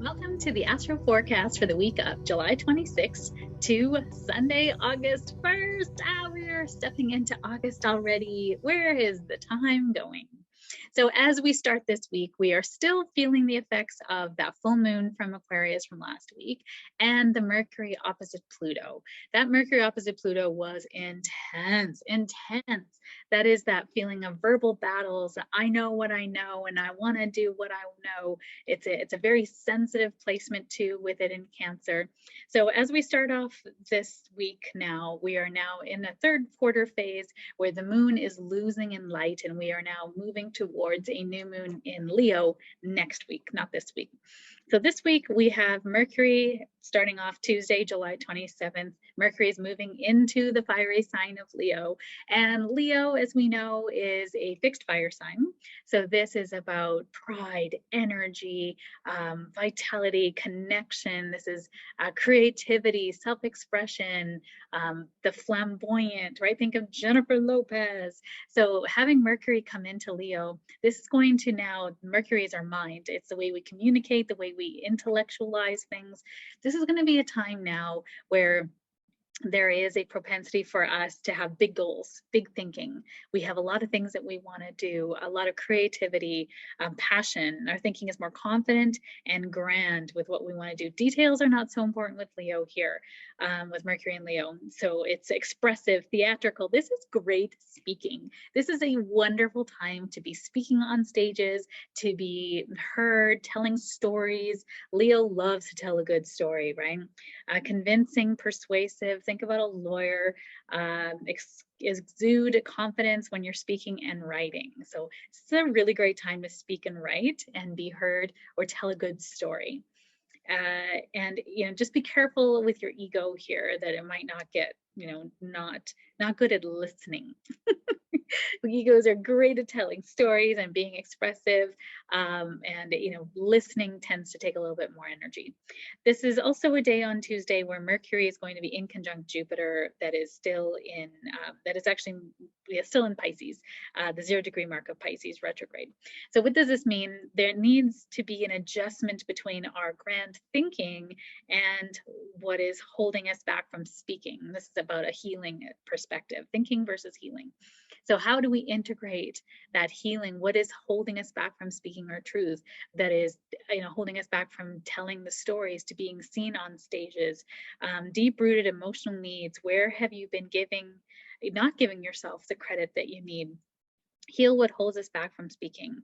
Welcome to the Astro Forecast for the week of July 26th to Sunday, August 1st. We're stepping into August already. Where is the time going? So as we start this week, we are still feeling the effects of that full moon from Aquarius from last week and the Mercury opposite Pluto. That Mercury opposite Pluto was intense. That is that feeling of verbal battles. I know what I know and I want to do what I know. It's a very sensitive placement too with it in Cancer. So as we start off this week now, we are now in the third quarter phase where the moon is losing in light and we are now moving towards a new moon in Leo next week, not this week. So this week we have Mercury starting off Tuesday, July 27th. Mercury is moving into the fiery sign of Leo. And Leo, as we know, is a fixed fire sign. So this is about pride, energy, vitality, connection. This is creativity, self-expression, the flamboyant, right? Think of Jennifer Lopez. So having Mercury come into Leo, this is going to now, Mercury is our mind. It's the way we communicate, the way we intellectualize things. This is going to be a time now where there is a propensity for us to have big goals, big thinking. We have a lot of things that we want to do, a lot of creativity, passion. Our thinking is more confident and grand with what we want to do. Details are not so important with Leo here, with Mercury and Leo. So it's expressive, theatrical. This is great speaking. This is a wonderful time to be speaking on stages, to be heard, telling stories. Leo loves to tell a good story, right? Convincing, persuasive. Think about a lawyer. Exude confidence when you're speaking and writing. So it's a really great time to speak and write and be heard or tell a good story. And just be careful with your ego here that it might not get not good at listening. Egos are great at telling stories and being expressive, and listening tends to take a little bit more energy. This is also a day on Tuesday where Mercury is going to be in conjunct Jupiter. That is still in still in Pisces, the 0-degree mark of Pisces retrograde. So what does this mean? There needs to be an adjustment between our grand thinking and what is holding us back from speaking. This is about a healing perspective, thinking versus healing. So how do we integrate that healing? What is holding us back from speaking our truth? That is, holding us back from telling the stories, to being seen on stages, deep-rooted emotional needs. Where have you been not giving yourself the credit that you need? Heal what holds us back from speaking.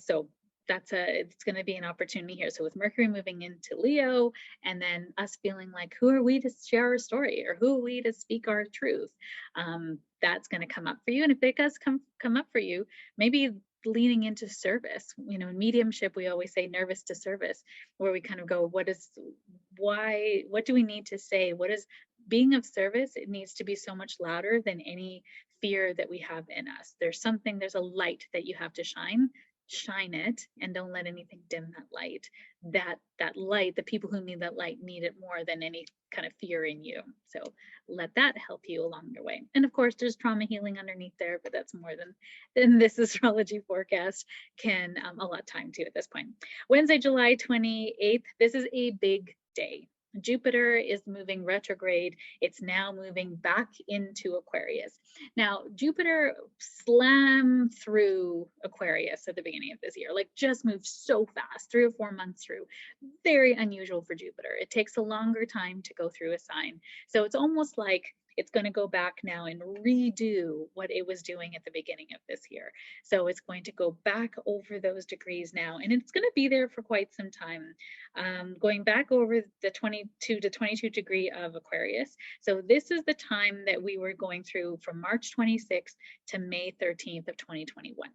So it's going to be an opportunity here. So with Mercury moving into Leo, and then us feeling like, who are we to share our story, or who are we to speak our truth? That's going to come up for you. And if it does come up for you, maybe leaning into service. In mediumship, we always say nervous to service, where we kind of go, what do we need to say? What is being of service? It needs to be so much louder than any fear that we have in us. There's a light that you have to shine it, and don't let anything dim that light. That light, the people who need that light need it more than any kind of fear in you. So let that help you along your way. And of course, there's trauma healing underneath there, but that's more than this astrology forecast can allot time to at this point. Wednesday, July 28th, this is a big day. Jupiter is moving retrograde. It's now moving back into Aquarius. Now, Jupiter slammed through Aquarius at the beginning of this year, like just moved so fast, 3 or 4 months through. Very unusual for Jupiter. It takes a longer time to go through a sign. So it's almost like it's going to go back now and redo what it was doing at the beginning of this year. So it's going to go back over those degrees now, and it's going to be there for quite some time, going back over the 22 to 22 degree of Aquarius. So this is the time that we were going through from March 26th to May 13th of 2021.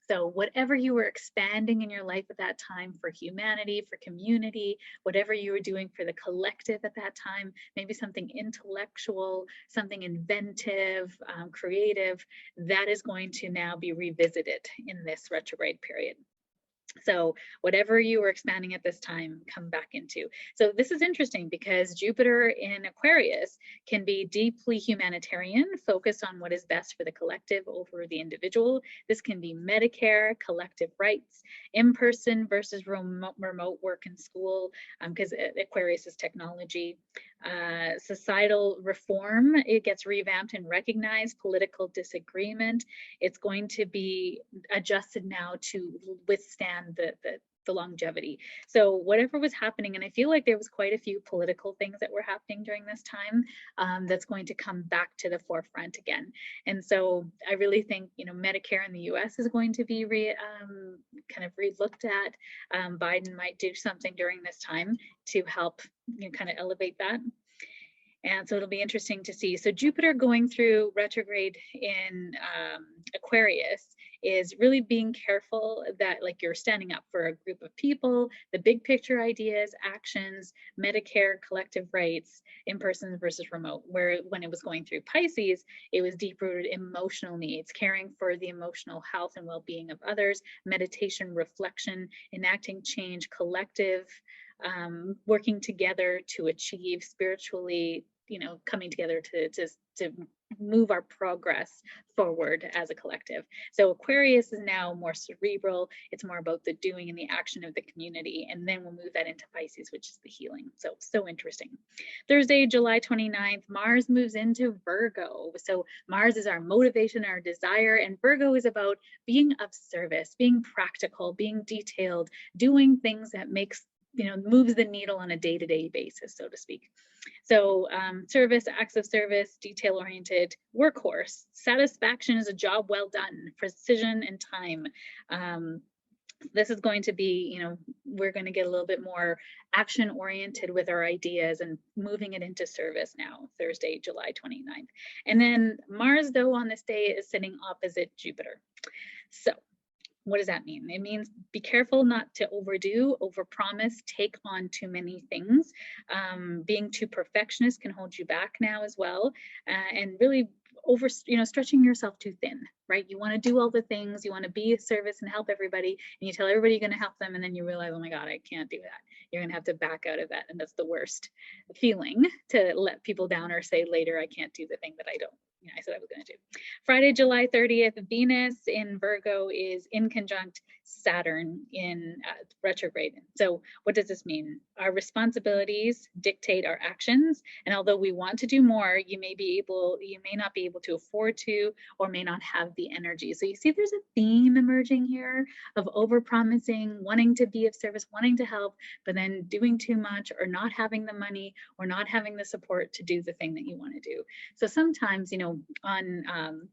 So whatever you were expanding in your life at that time for humanity, for community, whatever you were doing for the collective at that time, maybe something intellectual, something inventive, creative, that is going to now be revisited in this retrograde period. So whatever you were expanding at this time, come back into. So this is interesting because Jupiter in Aquarius can be deeply humanitarian, focused on what is best for the collective over the individual. This can be Medicare, collective rights, in-person versus remote work and school, because Aquarius is technology. Societal reform, it gets revamped and recognized. Political disagreement, it's going to be adjusted now to withstand the longevity. So whatever was happening, and I feel like there was quite a few political things that were happening during this time, that's going to come back to the forefront again. And so I really think, you know, Medicare in the US is going to be kind of re-looked at. Biden might do something during this time to help, you know, kind of elevate that. And so it'll be interesting to see. So Jupiter going through retrograde in Aquarius is really being careful that, like, you're standing up for a group of people, the big picture ideas, actions, Medicare, collective rights, in-person versus remote. Where when it was going through Pisces, it was deep-rooted emotional needs, caring for the emotional health and well-being of others, meditation, reflection, enacting change, collective, working together to achieve spiritually, you know, coming together to move our progress forward as a collective. So Aquarius is now more cerebral. It's more about the doing and the action of the community. And then we'll move that into Pisces, which is the healing. So interesting. Thursday, July 29th, Mars moves into Virgo. So Mars is our motivation, our desire, and Virgo is about being of service, being practical, being detailed, doing things that makes, you know, moves the needle on a day-to-day basis, so to speak. So service, acts of service, detail-oriented, workhorse. Satisfaction is a job well done, precision and time. This is going to be, you know, we're going to get a little bit more action-oriented with our ideas and moving it into service now, Thursday, July 29th. And then Mars, though, on this day is sitting opposite Jupiter. So what does that mean? It means be careful not to overdo, overpromise, take on too many things. Being too perfectionist can hold you back now as well, and really stretching yourself too thin, right? You want to do all the things, you want to be of service and help everybody, and you tell everybody you're going to help them, and then you realize, oh my God, I can't do that. You're going to have to back out of that, and that's the worst feeling, to let people down or say later, I can't do the thing that I said I was going to do. Friday, July 30th, Venus in Virgo is in conjunct Saturn in retrograde. So what does this mean? Our responsibilities dictate our actions. And although we want to do more, you may not be able to afford to, or may not have the energy. So you see there's a theme emerging here of overpromising, wanting to be of service, wanting to help, but then doing too much, or not having the money, or not having the support to do the thing that you want to do. So sometimes, you know, on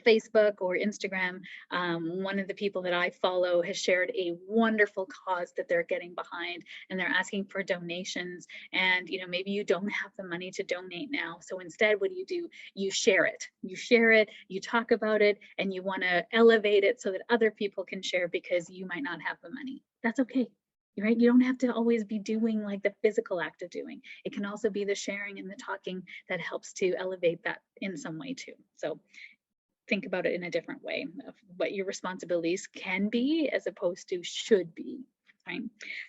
Facebook or Instagram, one of the people that I follow has shared a wonderful cause that they're getting behind, and they're asking for donations. And, you know, maybe you don't have the money to donate now. So instead, what do? You share it. You share it, you talk about it, and you want to elevate it so that other people can share, because you might not have the money. That's okay. Right? You don't have to always be doing like the physical act of doing. It can also be the sharing and the talking that helps to elevate that in some way too. So think about it in a different way of what your responsibilities can be as opposed to should be. Right?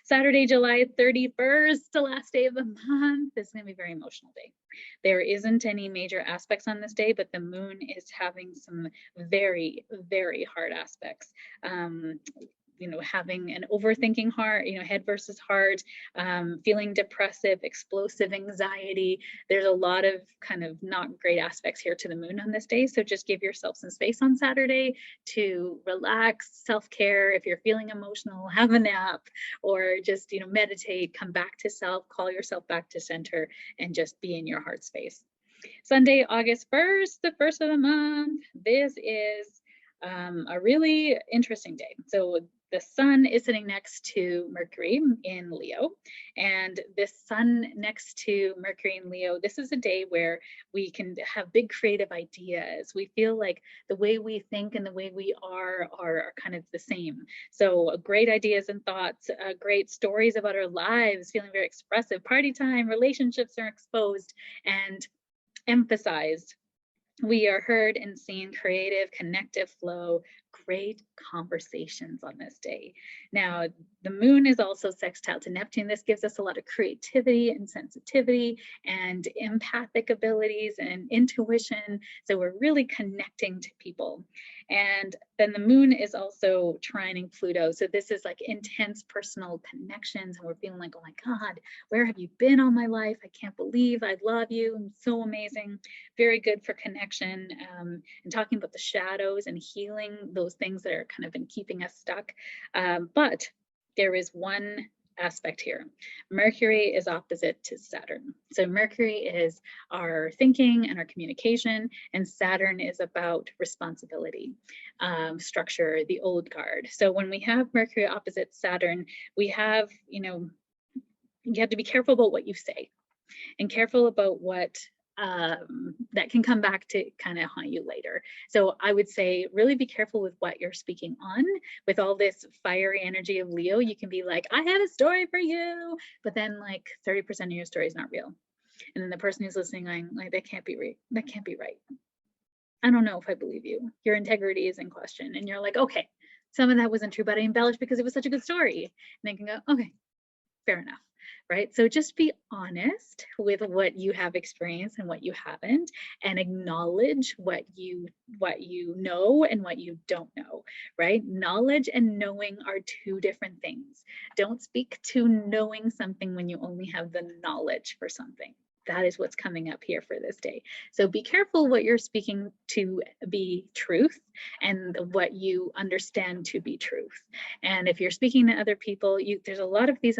Saturday, July 31st, the last day of the month. This is going to be a very emotional day. There isn't any major aspects on this day, but the moon is having some very, very hard aspects. You know, having an overthinking heart, you know, head versus heart, feeling depressive, explosive anxiety. There's a lot of kind of not great aspects here to the moon on this day. So just give yourself some space on Saturday to relax, self-care. If you're feeling emotional, have a nap, or just, you know, meditate, come back to self, call yourself back to center, and just be in your heart space. Sunday, August 1st, the first of the month. This is a really interesting day. So the sun is sitting next to Mercury in Leo, and this sun next to Mercury in Leo, this is a day where we can have big creative ideas. We feel like the way we think and the way we are kind of the same. So great ideas and thoughts, great stories about our lives, feeling very expressive, party time, relationships are exposed and emphasized. We are heard and seen, creative, connective flow, great conversations on this day. Now, the moon is also sextile to Neptune. This gives us a lot of creativity and sensitivity and empathic abilities and intuition. So we're really connecting to people. And then the moon is also trining Pluto. So this is like intense personal connections. And we're feeling like, oh my God, where have you been all my life? I can't believe I love you. I'm so amazing. Very good for connection, and talking about the shadows and healing those things that are kind of been keeping us stuck. But there is one aspect here. Mercury is opposite to Saturn. So Mercury is our thinking and our communication, and Saturn is about responsibility, structure, the old guard. So when we have Mercury opposite Saturn, we have, you have to be careful about what you say and careful about what that can come back to kind of haunt you later. So I would say really be careful with what you're speaking on. With all this fiery energy of Leo, you can be like, I have a story for you, but then like 30% of your story is not real. And then the person who's listening going, like, that can't be right. That can't be right. I don't know if I believe you. Your integrity is in question. And you're like, okay, some of that wasn't true, but I embellished because it was such a good story. And they can go, okay, fair enough. Right? So just be honest with what you have experienced and what you haven't, and acknowledge what you know and what you don't know, right? Knowledge and knowing are two different things. Don't speak to knowing something when you only have the knowledge for something. That is what's coming up here for this day. So be careful what you're speaking to be truth and what you understand to be truth. And if you're speaking to other people, there's a lot of these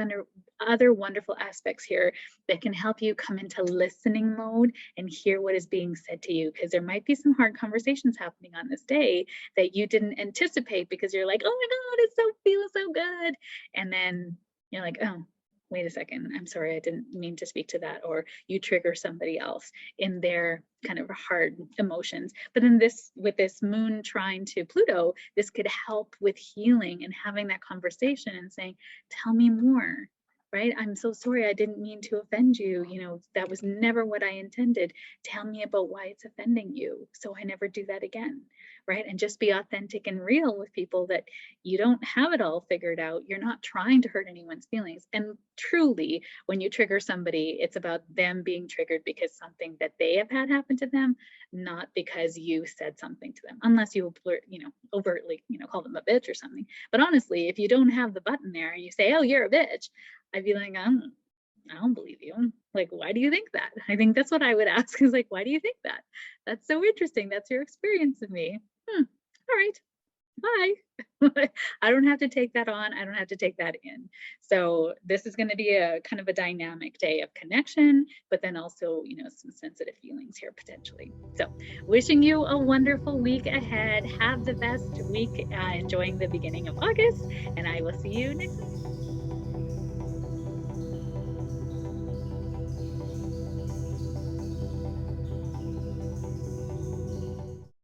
other wonderful aspects here that can help you come into listening mode and hear what is being said to you, because there might be some hard conversations happening on this day that you didn't anticipate because you're like, oh my God, it feels so good. And then you're like, oh, wait a second, I'm sorry, I didn't mean to speak to that. Or you trigger somebody else in their kind of hard emotions. But in with this moon trine to Pluto, this could help with healing and having that conversation and saying, tell me more, right? I'm so sorry, I didn't mean to offend you. That was never what I intended. Tell me about why it's offending you, so I never do that again, right? And just be authentic and real with people that you don't have it all figured out. You're not trying to hurt anyone's feelings. And truly, when you trigger somebody, it's about them being triggered because something that they have had happen to them, not because you said something to them, unless you overtly, call them a bitch or something. But honestly, if you don't have the button there and you say, oh, you're a bitch, I'd be like, I don't believe you. Like, why do you think that? I think that's what I would ask, is like, why do you think that? That's so interesting. That's your experience of me. All right, bye. I don't have to take that on. I don't have to take that in. So this is going to be a kind of a dynamic day of connection, but then also, some sensitive feelings here potentially. So wishing you a wonderful week ahead. Have the best week, enjoying the beginning of August, and I will see you next week.